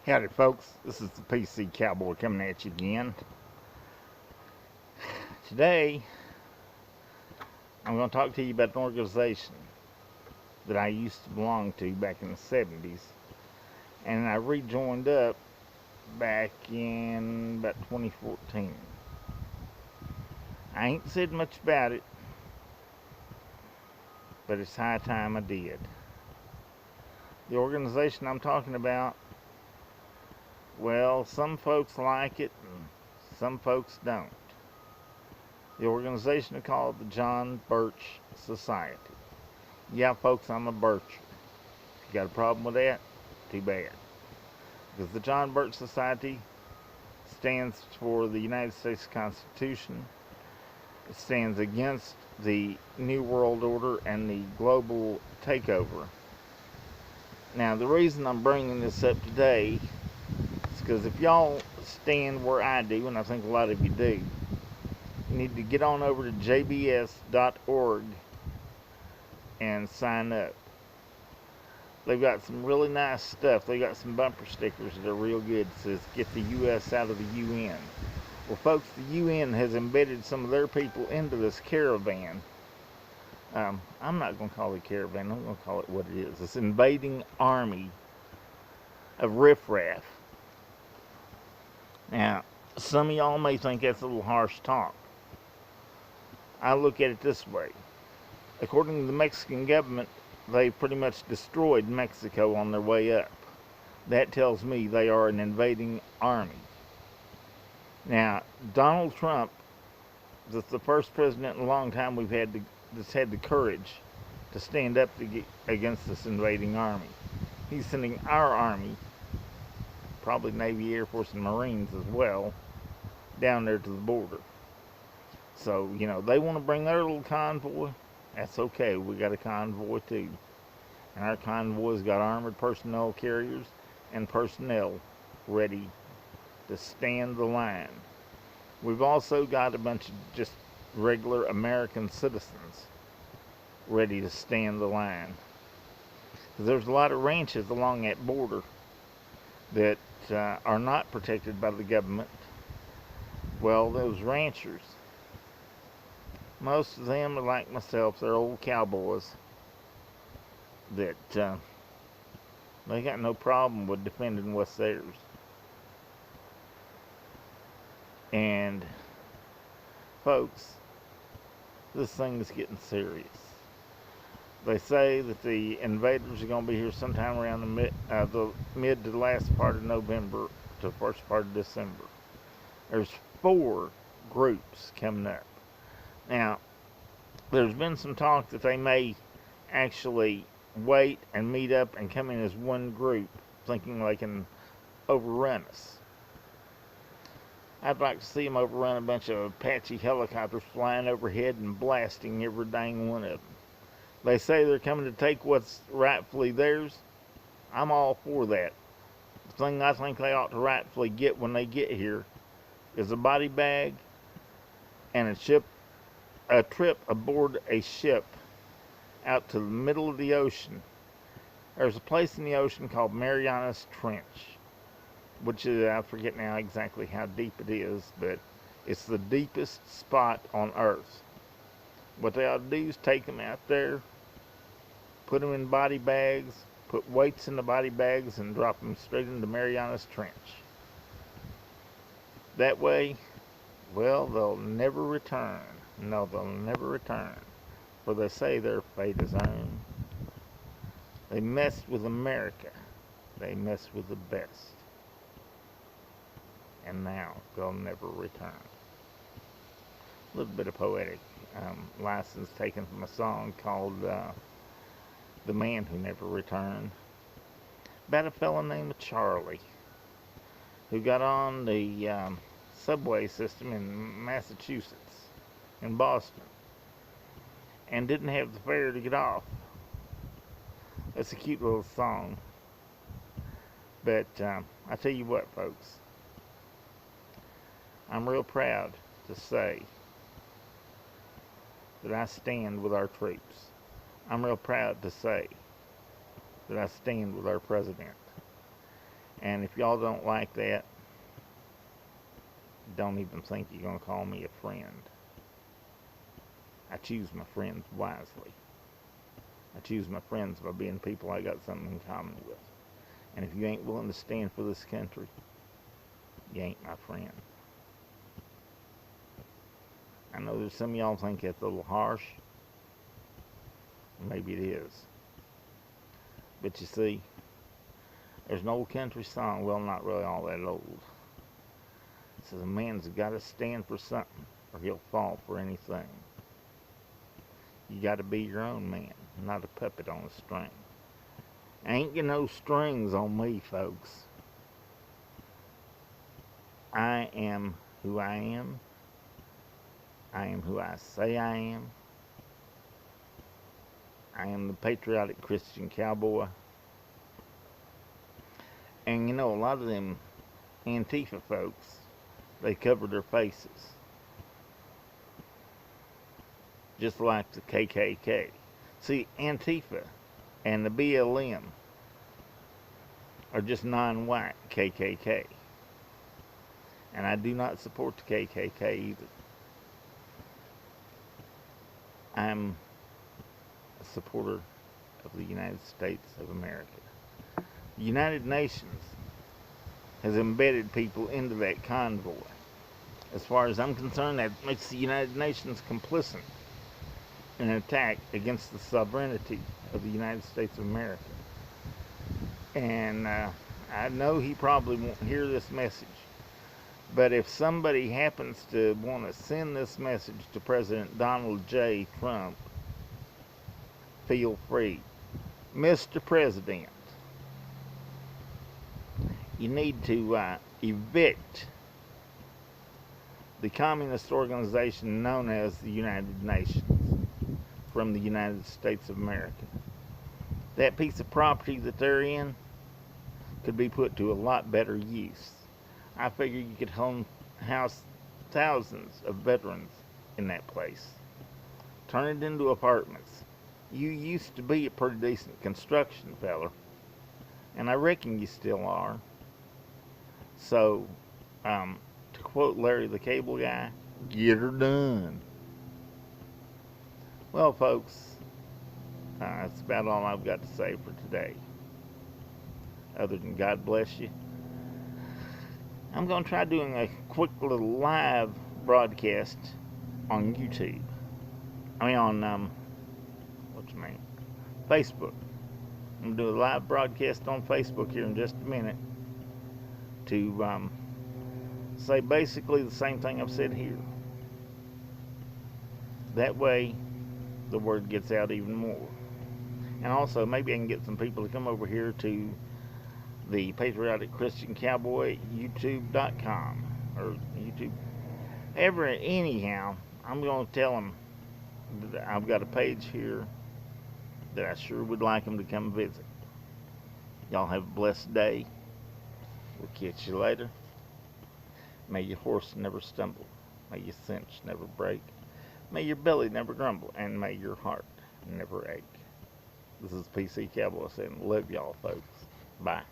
Howdy folks, this is the PC Cowboy coming at you again. Today, I'm going to talk to you about an organization that I used to belong to back in the 70s, and I rejoined up back in about 2014. I ain't said much about it, but it's high time I did. The organization I'm talking about, well, some folks like it and some folks don't. The organization is called the John Birch Society. Yeah, folks, I'm a Bircher. If you got a problem with that, too bad. Because the John Birch Society stands for the United States Constitution. It stands against the New World Order and the global takeover. Now, the reason I'm bringing this up today is because if y'all stand where I do, and I think a lot of you do, you need to get on over to jbs.org and sign up. They've got some really nice stuff. They got some bumper stickers that are real good. It says, "Get the U.S. out of the UN." Well, folks, the UN has embedded some of their people into this caravan. I'm not going to call it a caravan. I'm going to call it what it is. This invading army of riffraff. Now, some of y'all may think that's a little harsh talk. I look at it this way. According to the Mexican government, they've pretty much destroyed Mexico on their way up. That tells me they are an invading army. Now, Donald Trump is the first president in a long time that's had the courage to stand up against this invading army. He's sending our army, probably Navy, Air Force, and Marines as well, down there to the border. So, they want to bring their little convoy. That's okay. We got a convoy too. And our convoy's got armored personnel carriers and personnel ready to stand the line. We've also got a bunch of just regular American citizens ready to stand the line. Because there's a lot of ranches along that border that are not protected by the government. Well, those ranchers, most of them are like myself. They're old cowboys that they got no problem with defending what's theirs. And folks, this thing is getting serious. They say that the invaders are going to be here sometime around the mid to the last part of November to the first part of December. There's 4 groups coming up. Now, there's been some talk that they may actually wait and meet up and come in as one group, thinking they can overrun us. I'd like to see them overrun a bunch of Apache helicopters flying overhead and blasting every dang one of them. They say they're coming to take what's rightfully theirs. I'm all for that. The thing I think they ought to rightfully get when they get here is a body bag and a trip aboard a ship out to the middle of the ocean. There's a place in the ocean called Marianas Trench, which is, I forget now exactly how deep it is, but it's the deepest spot on Earth. What they ought to do is take them out there, put them in body bags, put weights in the body bags, and drop them straight into Marianas Trench. That way, well, they'll never return. No, they'll never return. For they say their fate is earned. They messed with America. They messed with the best. And now they'll never return. A little bit of poetic license taken from a song called "The Man Who Never Returned," about a fellow named Charlie who got on the subway system in Massachusetts, in Boston, and didn't have the fare to get off. That's a cute little song. But I tell you what, folks, I'm real proud to say that I stand with our troops. I'm real proud to say that I stand with our president. And if y'all don't like that, don't even think you're going to call me a friend. I choose my friends wisely. I choose my friends by being people I got something in common with. And if you ain't willing to stand for this country, you ain't my friend. I know there's some of y'all think that's a little harsh. Maybe it is. But you see, there's an old country song, well, not really all that old. It says, a man's got to stand for something, or he'll fall for anything. You got to be your own man, not a puppet on a string. Ain't got no strings on me, folks. I am who I am. I am who I say I am. I am the patriotic Christian cowboy. And you know, a lot of them Antifa folks, they cover their faces. Just like the KKK. See, Antifa and the BLM are just non-white KKK. And I do not support the KKK either. I'm a supporter of the United States of America. The United Nations has embedded people into that convoy. As far as I'm concerned, that makes the United Nations complicit in an attack against the sovereignty of the United States of America. And I know he probably won't hear this message, but if somebody happens to want to send this message to President Donald J. Trump, feel free. Mr. President, you need to evict the communist organization known as the United Nations from the United States of America. That piece of property that they're in could be put to a lot better use. I figure you could house thousands of veterans in that place. Turn it into apartments. You used to be a pretty decent construction feller, and I reckon you still are. So, to quote Larry the Cable Guy, get her done. Well, folks, that's about all I've got to say for today. Other than God bless you. I'm going to try doing a quick little live broadcast on YouTube. Facebook. I'm going to do a live broadcast on Facebook here in just a minute to say basically the same thing I've said here. That way, the word gets out even more. And also, maybe I can get some people to come over here to the Patriotic Christian Cowboy YouTube.com or YouTube. Anyhow, I'm going to tell them that I've got a page here that I sure would like them to come visit. Y'all have a blessed day. We'll catch you later. May your horse never stumble. May your cinch never break. May your belly never grumble. And may your heart never ache. This is PC Cowboy saying, love y'all, folks. Bye.